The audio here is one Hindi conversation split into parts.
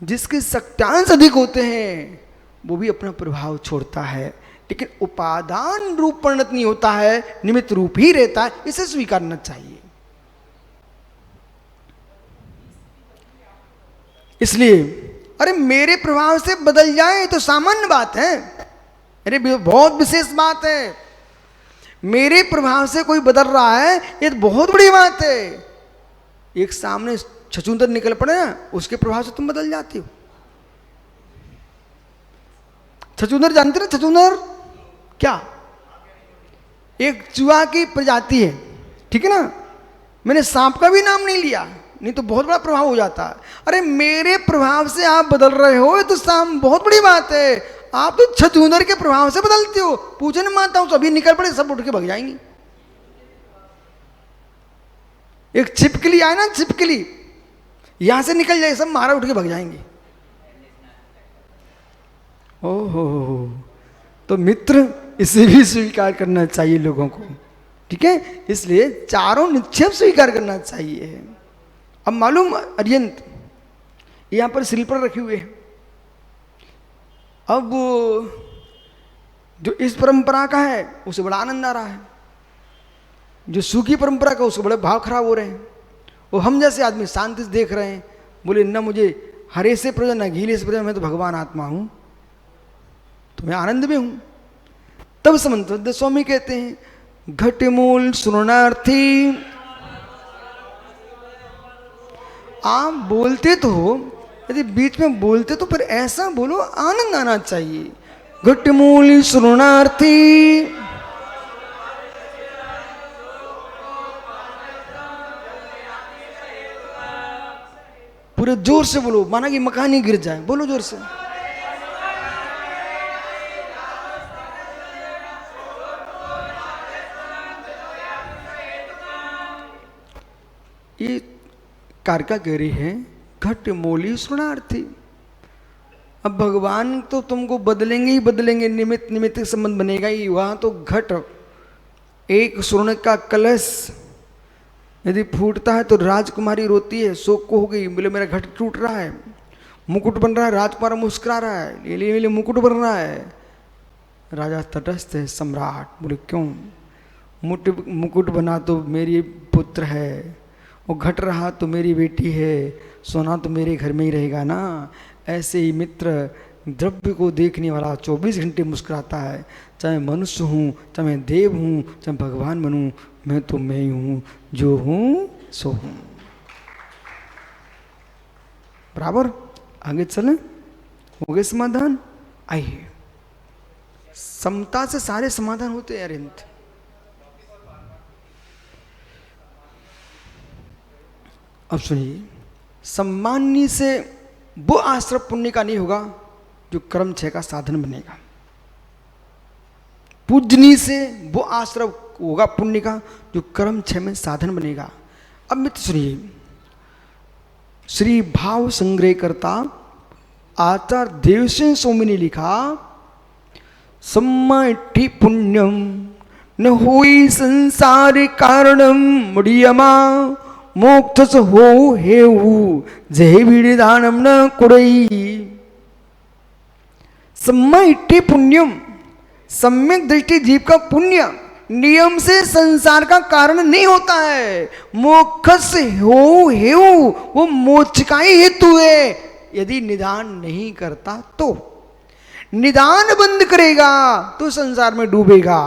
जिसके शक्त्यांश अधिक होते हैं वो भी अपना प्रभाव छोड़ता है, लेकिन उपादान रूप परिणत नहीं होता है, निमित्त रूप ही रहता है, इसे स्वीकारना चाहिए। इसलिए अरे मेरे प्रभाव से बदल जाए तो सामान्य बात है, अरे बहुत विशेष बात है। मेरे प्रभाव से कोई बदल रहा है ये तो बहुत बड़ी बात है। एक सामने छछूंदर निकल पड़े ना, उसके प्रभाव से तुम बदल जाते हो। छछूंदर जानते ना, छछूंदर क्या, एक चूहा की प्रजाति है, ठीक है ना। मैंने सांप का भी नाम नहीं लिया, नहीं तो बहुत बड़ा प्रभाव हो जाता है। अरे मेरे प्रभाव से आप बदल रहे हो तो सांप बहुत बड़ी बात है, आप तो छछूंदर के प्रभाव से बदलते हो। पूछने मानता हूं सभी निकल पड़े, सब उठ के भाग जाएंगी। एक छिपकली आए ना, छिपकली यहां से निकल जाए, सब मारा उठ के भाग जाएंगे। ओहो, तो मित्र इसे भी स्वीकार करना चाहिए लोगों को, ठीक है। इसलिए चारों निक्षेप स्वीकार करना चाहिए। अब मालूम अरियंत यहां पर स्लीपर रखे हुए हैं। अब जो इस परंपरा का है उसे बड़ा आनंद आ रहा है, जो सूखी परंपरा का उसको बड़े भाव खराब हो रहे हैं। वो हम जैसे आदमी शांति से देख रहे हैं, बोले न मुझे हरे से प्रयोजन न गीले से प्रयोजन, मैं तो भगवान आत्मा हूं, तो मैं आनंद में हूं। तब समन्त स्वामी कहते हैं घटमूल सुरणार्थी, आप बोलते तो हो, यदि बीच में बोलते तो फिर ऐसा बोलो आनंद आना चाहिए। घटमूल सुरणार्थी, पूरे जोर से बोलो, माना कि मकान ही गिर जाए, बोलो जोर से। ये कारका कह रही है घट मोली सुरणार्थी। अब भगवान तो तुमको बदलेंगे ही बदलेंगे, निमित्त निमित्त संबंध बनेगा ही। वहां तो घट, एक स्वर्ण का कलश यदि फूटता है तो राजकुमारी रोती है, शोक को हो गई, बोले मेरा घट टूट रहा है। मुकुट बन रहा है, राजकुमार मुस्कुरा रहा है, ले ले मुकुट बन रहा है। राजा तटस्थ है, सम्राट बोले क्यों, मुकुट बना तो मेरी पुत्र है, वो घट रहा तो मेरी बेटी है, सोना तो मेरे घर में ही रहेगा ना। ऐसे ही मित्र द्रव्य को देखने वाला 24 घंटे मुस्कुराता है। चाहे मनुष्य हूँ, चाहे मैं देव हूँ, चाहे भगवान बनूँ, मैं तो मैं ही हूँ, जो हूँ सो हूँ। बराबर, आगे चलें, हो गए समाधान। आइए, समता से सारे समाधान होते हैं अरिंद। अब सुनिए, सम्माननी से वो आश्रय पुण्य का नहीं होगा जो कर्म क्षय का साधन बनेगा। पूजनी से वो आश्रय होगा पुण्य का जो कर्म क्षय में साधन बनेगा। अब मित्र सुनिए, श्री भाव संग्रह करता आचार्य देवसेन स्वामी ने लिखा, सम्माठी पुण्यम न होई संसार कारणम मुड़ियमा मोक्ष हो हेऊ जय विधानम न कुड़ई। सम्माठी पुण्यम, सम्यक दृष्टि जीव का पुण्य नियम से संसार का कारण नहीं होता है। मोक्ष हो हेऊ, वो मोक्ष का ही हेतु है। यदि निदान नहीं करता तो, निदान बंद करेगा तो संसार में डूबेगा,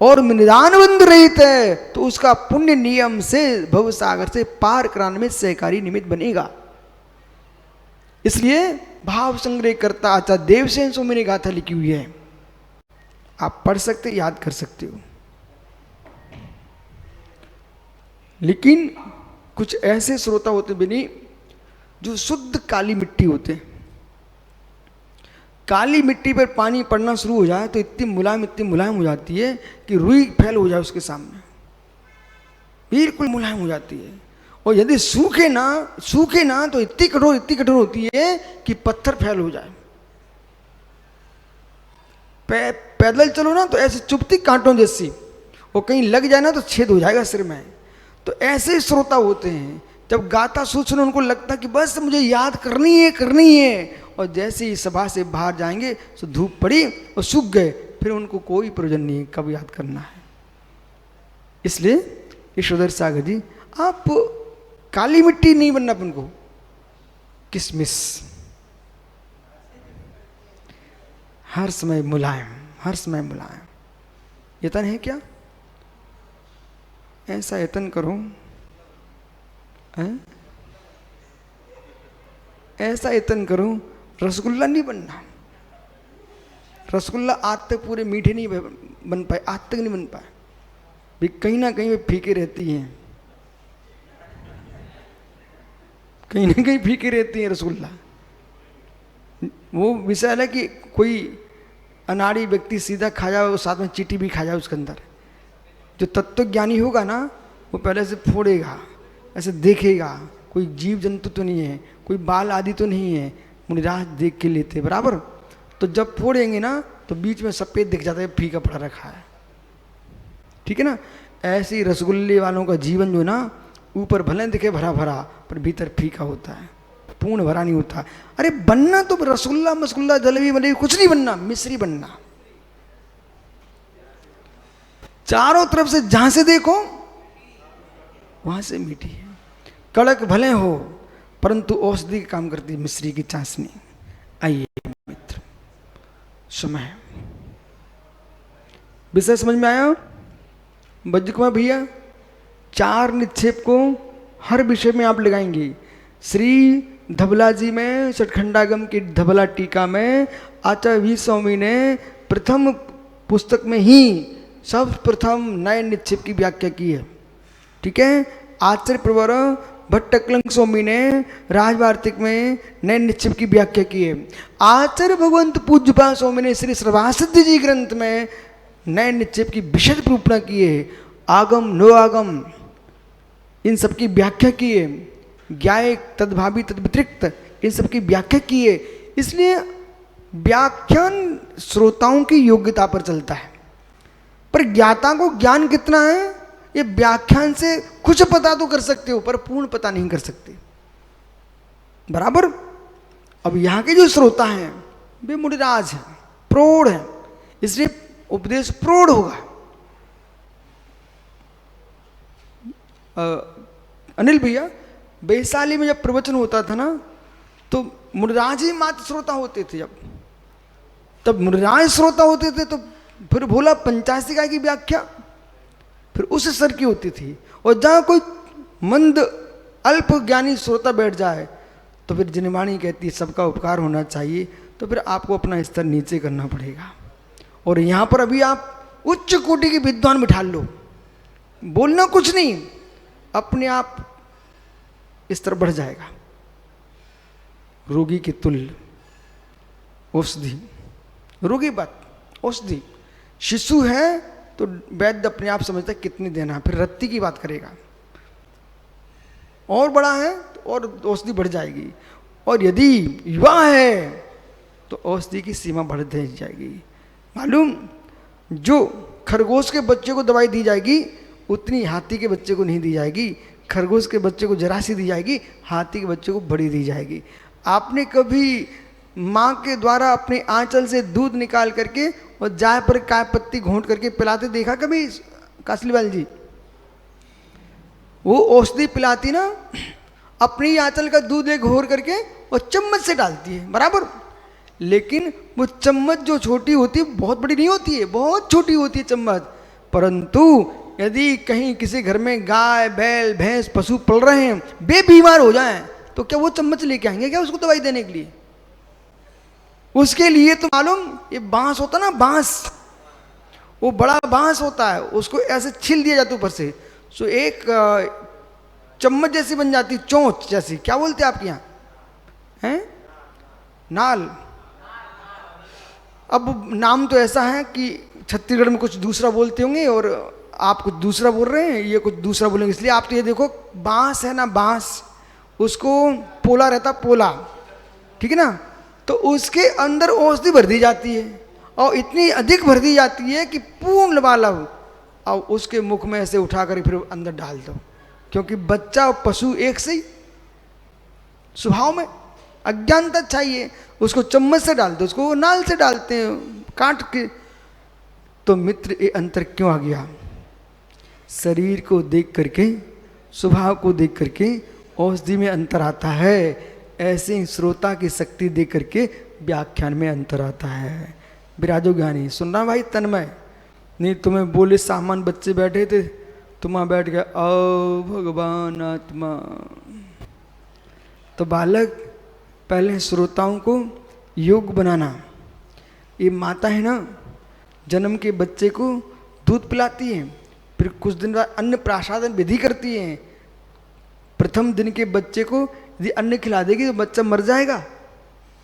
और निदान बंद रहित है तो उसका पुण्य नियम से भव सागर से पार कराने में सहकारी निमित्त बनेगा। इसलिए भाव संग्रह करता आचार्य देवसेन स्वामी ने गाथा लिखी हुई है, आप पढ़ सकते, याद कर सकते हो। लेकिन कुछ ऐसे श्रोता होते बिनी जो शुद्ध काली मिट्टी होते हैं। काली मिट्टी पर पानी पड़ना शुरू हो जाए तो इतनी मुलायम हो जाती है कि रुई फैल हो जाए उसके सामने, बिल्कुल मुलायम हो जाती है। और यदि सूखे ना तो इतनी कठोर होती है कि पत्थर फैल हो जाए। पैदल चलो ना तो ऐसे चुभती कांटों जैसी, और कहीं लग जाए ना तो छेद हो जाएगा सिर में। तो ऐसे श्रोता होते हैं जब गाता सूचना उनको लगता कि बस मुझे याद करनी है, और जैसे ही सभा से बाहर जाएंगे तो धूप पड़ी और सूख गए, फिर उनको कोई प्रयोजन नहीं कब याद करना है। इसलिए यशोधर सागर जी, आप काली मिट्टी नहीं बनना अपन को, किसमिस, हर समय मुलायम, हर समय मुलायम। यतन है क्या? ऐसा यतन करो, ऐसा यतन करो, रसगुल्ला नहीं बनना। रसगुल्ला आज तक पूरे मीठे नहीं बन पाए, आज तक नहीं बन पाए, भी कहीं ना कहीं वे फीके रहती हैं, कहीं ना कहीं फीके रहती हैं रसगुल्ला। वो विषय है कि कोई अनाड़ी व्यक्ति सीधा खा जाए और साथ में चींटी भी खा जाए उसके अंदर, जो तत्व ज्ञानी होगा ना वो पहले से फोड़ेगा, ऐसे देखेगा कोई जीव जंतु तो नहीं है, कोई बाल आदि तो नहीं है, मुनिराज देख के लेते बराबर। तो जब फोड़ेंगे ना तो बीच में सफ़ेद दिख जाता है, फीका पड़ा रखा है, ठीक है ना। ऐसे ही रसगुल्ले वालों का जीवन जो ना ऊपर भले दिखे भरा भरा पर भीतर फीका होता है, पूर्ण भरा नहीं होता। अरे बनना तो रसगुल्ला मसगुल्ला जलेबी वलेबी कुछ नहीं बनना, मिश्री बनना। चारों तरफ से जहां से देखो वहां से मीठी है, कड़क भले हो परंतु औषधि का काम करती है, मिश्री की चाशनी। आइए मित्र, समय विषय समझ में आया? वज्र कुमार भैया 4 निक्षेप को हर विषय में आप लगाएंगे। श्री धबला जी में षटखंडागम की धबला टीका में आचार्य वीर स्वामी ने प्रथम पुस्तक में ही सब प्रथम नए निक्षेप की व्याख्या की है, ठीक है। आचार्य प्रवर भट्टकलंक स्वामी ने राजवार्तिक में नए निक्षेप की व्याख्या की है। आचार्य भगवंत पूज्यपाल स्वामी ने श्री सर्वासिद्धि जी ग्रंथ में नए निक्षेप की विशद निरूपणा की है। आगम नो आगम इन सब की व्याख्या की है, ज्ञाय तद्भावी तद्व्यतिरिक्त इन सब की व्याख्या की है। इसलिए व्याख्यान श्रोताओं की योग्यता पर चलता है, पर ज्ञाता को ज्ञान कितना है ये व्याख्यान से कुछ पता तो कर सकते हो पर पूर्ण पता नहीं कर सकते, बराबर। अब यहाँ के जो श्रोता हैं वे मुनिराज हैं, प्रौढ़ हैं, इसलिए उपदेश प्रौढ़ होगा। अनिल भैया वैशाली में जब प्रवचन होता था ना तो मुनिराज ही मात्र श्रोता होते थे। तब मुनिराज श्रोता होते थे तो फिर भोला पंचाशिका की व्याख्या फिर उस स्तर की होती थी। और जहाँ कोई मंद अल्प ज्ञानी श्रोता बैठ जाए तो फिर जिनवाणी कहती है सबका उपकार होना चाहिए, तो फिर आपको अपना स्तर नीचे करना पड़ेगा। और यहाँ पर अभी आप उच्च कोटि के विद्वान बिठा लो, बोलना कुछ नहीं, अपने आप स्तर बढ़ जाएगा। रोगी के तुल्य औषधि, रोगी बात औषधि, शिशु है तो वैद्य अपने आप समझता है कितनी देना है, फिर रत्ती की बात करेगा। और बड़ा है तो और औषधि बढ़ जाएगी, और यदि युवा है तो औषधि की सीमा बढ़ जाएगी। मालूम, जो खरगोश के बच्चे को दवाई दी जाएगी उतनी हाथी के बच्चे को नहीं दी जाएगी। खरगोश के बच्चे को जरा सी दी जाएगी, हाथी के बच्चे को बड़ी दी जाएगी। आपने कभी माँ के द्वारा अपने आंचल से दूध निकाल करके और जाय पर काय पत्ती घोंट करके पिलाते देखा कभी कासलीवाल जी? वो औषधि पिलाती ना, अपनी आंचल का दूध एक घोर करके और चम्मच से डालती है, बराबर। लेकिन वो चम्मच जो छोटी होती है बहुत बड़ी नहीं होती है, बहुत छोटी होती है चम्मच। परंतु यदि कहीं किसी घर में गाय बैल भैंस पशु पल रहे हैं, वे बीमार हो जाएं, तो क्या वो चम्मच लेके आएंगे क्या उसको दवाई देने के लिए? उसके लिए तो मालूम ये बांस होता ना, बांस, वो बड़ा बांस होता है, उसको ऐसे छिल दिया जाता है ऊपर से, सो एक चम्मच जैसी बन जाती, चोंच जैसी, क्या बोलते हैं आपके यहाँ हैं? नाल। अब नाम तो ऐसा है कि छत्तीसगढ़ में कुछ दूसरा बोलते होंगे और आप कुछ दूसरा बोल रहे हैं, ये कुछ दूसरा बोलेंगे। इसलिए आप तो ये देखो बांस है ना, बांस, उसको पोला रहता, पोला, ठीक है ना, तो उसके अंदर औषधि भर दी जाती है और इतनी अधिक भर दी जाती है कि पूर्ण वाला, और उसके मुख में ऐसे उठा कर फिर अंदर डाल दो, क्योंकि बच्चा और पशु एक से ही स्वभाव में अज्ञानता चाहिए, उसको चम्मच से डालते, उसको वो नाल से डालते हैं काट के। तो मित्र ये अंतर क्यों आ गया? शरीर को देख करके, स्वभाव को देख करके औषधि में अंतर आता है, ऐसे ही श्रोता की शक्ति देख करके व्याख्यान में अंतर आता है। विराजो ज्ञानी, सुन रहा भाई तन्मय? नहीं तुम्हें बोले सामान बच्चे बैठे थे, तुम वहाँ बैठ गया ओ भगवान आत्मा। तो बालक पहले श्रोताओं को योग बनाना। ये माता है ना, जन्म के बच्चे को दूध पिलाती है, फिर कुछ दिन बाद अन्न प्रासादन विधि करती है। प्रथम दिन के बच्चे को यदि अन्न खिला देगी तो बच्चा मर जाएगा,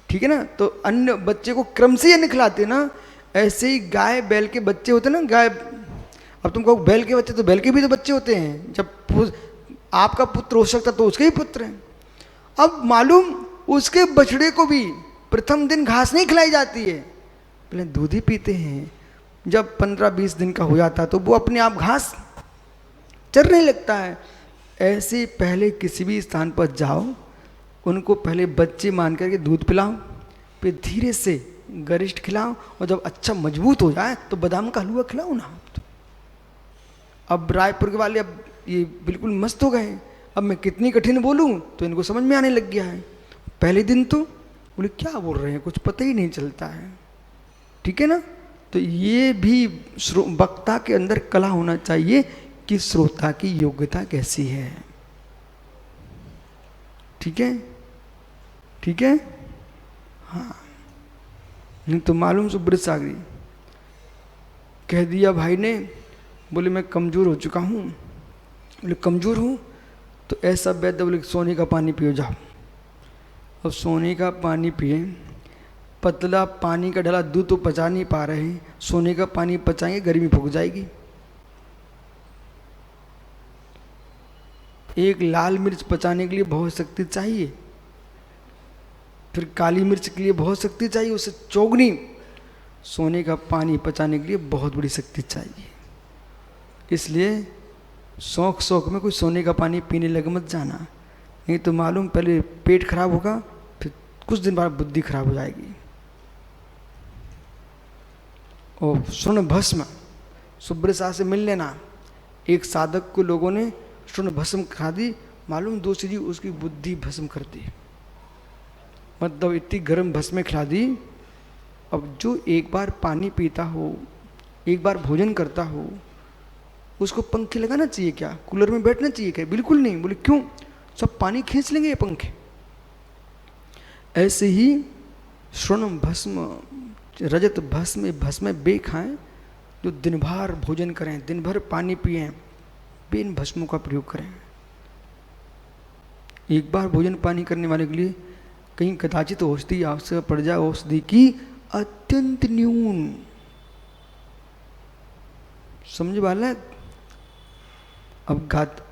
ठीक है ना। तो अन्न बच्चे को क्रम से अन्न खिलाते हैं ना। ऐसे ही गाय बैल के बच्चे होते हैं ना, गाय, अब तुम कहो बैल के बच्चे, तो बैल के भी तो बच्चे होते हैं। जब आपका पुत्र हो सकता तो उसके ही पुत्र हैं। अब मालूम उसके बछड़े को भी प्रथम दिन घास नहीं खिलाई जाती है, पहले दूध ही पीते हैं। जब 15-20 दिन का हो जाता है तो वो अपने आप घास चरने लगता है। ऐसे पहले किसी भी स्थान पर जाओ, उनको पहले बच्चे मान करके दूध पिलाओ, फिर धीरे से गरिष्ठ खिलाओ, और जब अच्छा मजबूत हो जाए तो बादाम का हलवा खिलाओ ना। अब रायपुर के वाले अब ये बिल्कुल मस्त हो गए। अब मैं कितनी कठिन बोलूँ तो इनको समझ में आने लग गया है। पहले दिन तो बोले क्या बोल रहे हैं, कुछ पता ही नहीं चलता है, ठीक है ना। तो ये भी वक्ता के अंदर कला होना चाहिए कि श्रोता की योग्यता कैसी है, ठीक है, ठीक है। हाँ, नहीं तो मालूम सुब्रत सागरी कह दिया भाई ने, बोले मैं कमज़ोर हो चुका हूँ। बोले कमज़ोर हूँ तो ऐसा वैद्य बोले सोने का पानी पियो जाओ। अब सोने का पानी पिए, पतला पानी का ढला दूध तो पचा नहीं पा रहे हैं, सोने का पानी पचाएंगे गर्मी फूक जाएगी। एक लाल मिर्च पचाने के लिए बहुत शक्ति चाहिए, फिर काली मिर्च के लिए बहुत शक्ति चाहिए, उसे चौगनी। सोने का पानी पचाने के लिए बहुत बड़ी शक्ति चाहिए। इसलिए शौक शौक में कोई सोने का पानी पीने लग मत जाना, नहीं तो मालूम पहले पेट खराब होगा, फिर कुछ दिन बाद बुद्धि खराब हो जाएगी। और स्वर्ण भस्म सुब्रत शाह से मिल लेना। एक साधक को लोगों ने स्वर्ण भस्म खा दी, मालूम दूसरी जी उसकी बुद्धि भस्म कर दी। मतलब इतनी गर्म भस्में खिला दी। अब जो एक बार पानी पीता हो, एक बार भोजन करता हो, उसको पंखे लगाना चाहिए क्या, कूलर में बैठना चाहिए क्या? बिल्कुल नहीं। बोले क्यों? सब पानी खींच लेंगे ये पंखे। ऐसे ही स्वर्ण भस्म, रजत भस्म बे खाएं, जो दिन भर भोजन करें, दिन भर पानी पिएं, बे इन भस्मों का प्रयोग करें। एक बार भोजन पानी करने वाले के लिए कहीं कदाचित औषधि आवश्यक पड़ जाए, औषधि की अत्यंत न्यून। समझ वाला? अब गात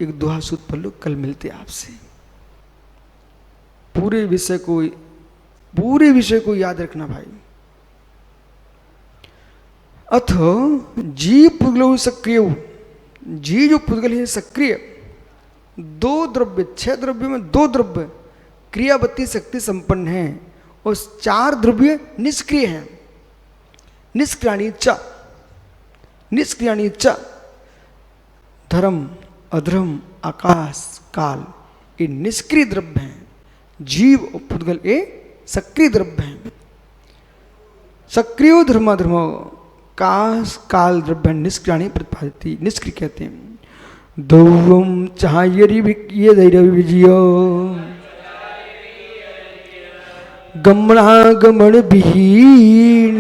एक दोहा सूत पढ़ लो, कल मिलते आपसे। पूरे विषय को याद रखना भाई। अथ जी पुद्गल सक्रिय, जी जो पुद्गल है सक्रिय, 2 द्रव्य, 6 द्रव्य में 2 द्रव्य क्रियावती शक्ति संपन्न है, और 4 द्रव्य निष्क्रिय हैं। निष्क्रियाणी च धर्म अधर्म आकाश काल, ये निष्क्रिय द्रव्य हैं। जीव और पुद्गल ये सक्रिय द्रव्य हैं। सक्रियो धर्माधर्म काश काल द्रव्य निष्क्रियाणी प्रतिपादिति, निष्क्रिय कहते हैं। दौवम चाहयरि विजय गमनागमन विहीन,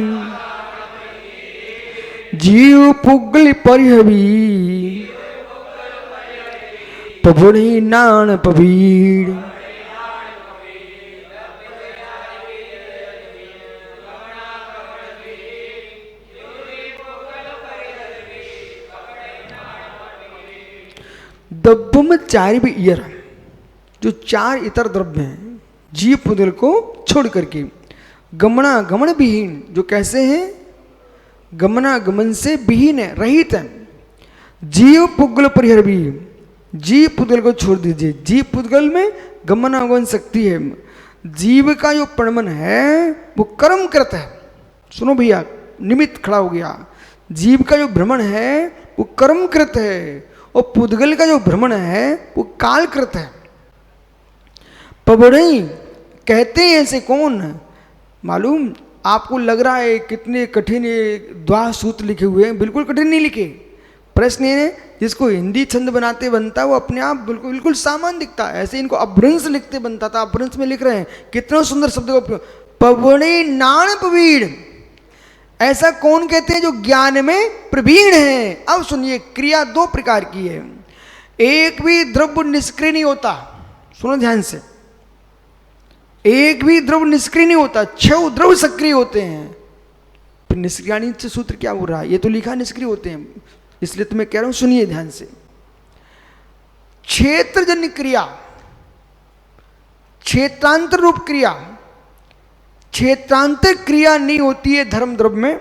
जीव पुगल परिहवी पवनी नान पवीड़। दब्बम 4 भी ईयर, जो 4 इतर द्रव्य हैं जीव पुद्गल को छोड़ करके। गमनागमन विहीन, जो कैसे हैं? गमनागमन से विहीन है, रहित है। जीव पुद्गल परिहरवी, जीव पुद्गल को छोड़ दीजिए। जीव पुद्गल में गमनागमन शक्ति है। जीव का जो प्रणमन है वो कर्मकृत है। सुनो भैया, निमित्त खड़ा हो गया। जीव का जो भ्रमण है वो कर्मकृत है और पुद्गल का जो भ्रमण है वो कालकृत है। पबड़ई कहते हैं ऐसे कौन? मालूम आपको लग रहा है कितने कठिन द्वा सूत्र लिखे हुए हैं, बिल्कुल कठिन नहीं लिखे। प्रश्न है जिसको हिंदी छंद बनाते बनता वो अपने आप बिल्कुल बिल्कुल सामान्य दिखता है। ऐसे इनको अभ्रंश लिखते बनता था, अभ्रंश में लिख रहे हैं। कितना सुंदर शब्द को पवणे नाण पवीड़, ऐसा कौन कहते हैं जो ज्ञान में प्रवीण है। अब सुनिए, क्रिया दो प्रकार की है। एक भी द्रव्य निष्क्रिय नहीं होता, सुनो ध्यान से, एक भी द्रव्य निष्क्रिय नहीं होता, 6 द्रव्य सक्रिय होते हैं। फिर निष्क्रियाणी से सूत्र क्या हो रहा है? ये तो लिखा निष्क्रिय होते हैं, इसलिए तो मैं कह रहा हूं, सुनिए ध्यान से। क्षेत्रजन्य क्रिया, क्षेत्रांतर रूप क्रिया, क्षेत्रांतर क्रिया नहीं होती है धर्म द्रव्य में,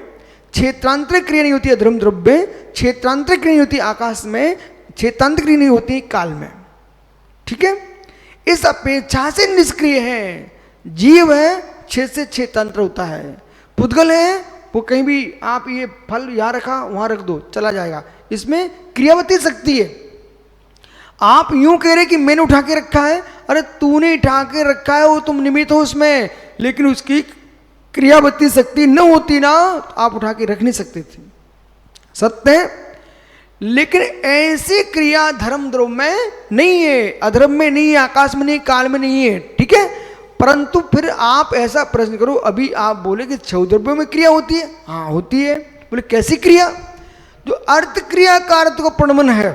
क्षेत्रांतर क्रिया नहीं होती है धर्म द्रव्य में, क्षेत्रांतर क्रिया नहीं होती आकाश में, क्षेत्रांतर क्रिया नहीं होती काल में। ठीक है, इस अपेक्षा से निष्क्रिय है। जीव है 6 से क्षेत्रांतर होता है। पुद्गल है वो कहीं भी आप ये फल यहां रखा वहां रख दो चला जाएगा, इसमें क्रियावती शक्ति है। आप यूं कह रहे कि मैंने उठा के रखा है, अरे तूने उठा के रखा है, वो तुम निमित्त हो उसमें, लेकिन उसकी क्रियावती शक्ति न होती ना तो आप उठा के रख नहीं सकते थे। सत्य है, लेकिन ऐसी क्रिया धर्म द्रव्य में नहीं है, अधर्म में नहीं है, आकाश में नहीं, काल में नहीं है। ठीक है, परंतु फिर आप ऐसा प्रश्न करो, अभी आप बोले कि 6 द्रव्यों में क्रिया होती है। हाँ होती है। बोले कैसी क्रिया? जो अर्थ क्रिया का अर्थ को प्रणमन है,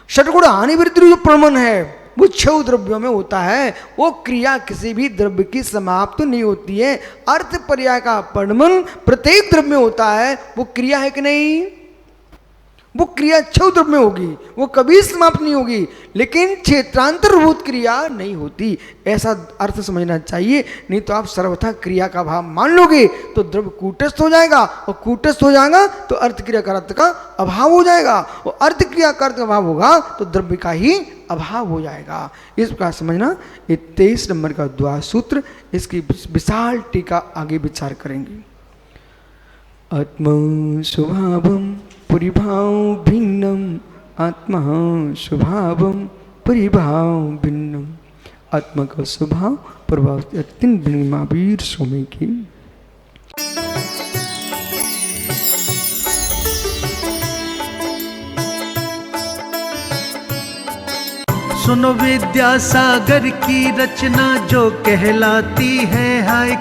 षटगुण हानि वृद्धि जो प्रणमन है वो 6 द्रव्यों में होता है। वो क्रिया किसी भी द्रव्य की समाप्त नहीं होती है। अर्थ पर्याय का प्रणमन प्रत्येक द्रव्य में होता है। वो क्रिया है कि नहीं? वो क्रिया 6 द्रव्य में होगी, वो कभी समाप्त नहीं होगी, लेकिन क्षेत्रांतरभूत क्रिया नहीं होती। ऐसा अर्थ समझना चाहिए, नहीं तो आप सर्वथा क्रिया का भाव मान लोगे तो द्रव्य कूटस्थ हो जाएगा, और कूटस्थ हो जाएगा तो अर्थ क्रिया का अर्थ का अभाव हो जाएगा, और अर्थ क्रिया का अर्थ का अभाव होगा तो द्रव्य का ही अभाव हो जाएगा। इस प्रकार समझना। ये 23 नंबर का द्वा सूत्र, इसकी विशाल टीका आगे विचार करेंगे। आत्मा स्वभावम परिभाव भिन्नम, आत्मा स्वभावम परिभाव भिन्नम। आत्मा का स्वभाव प्रभाव अत्यंत भिन्न। महावीर स्वामी की। सुनो विद्यासागर की रचना जो कहलाती है हाय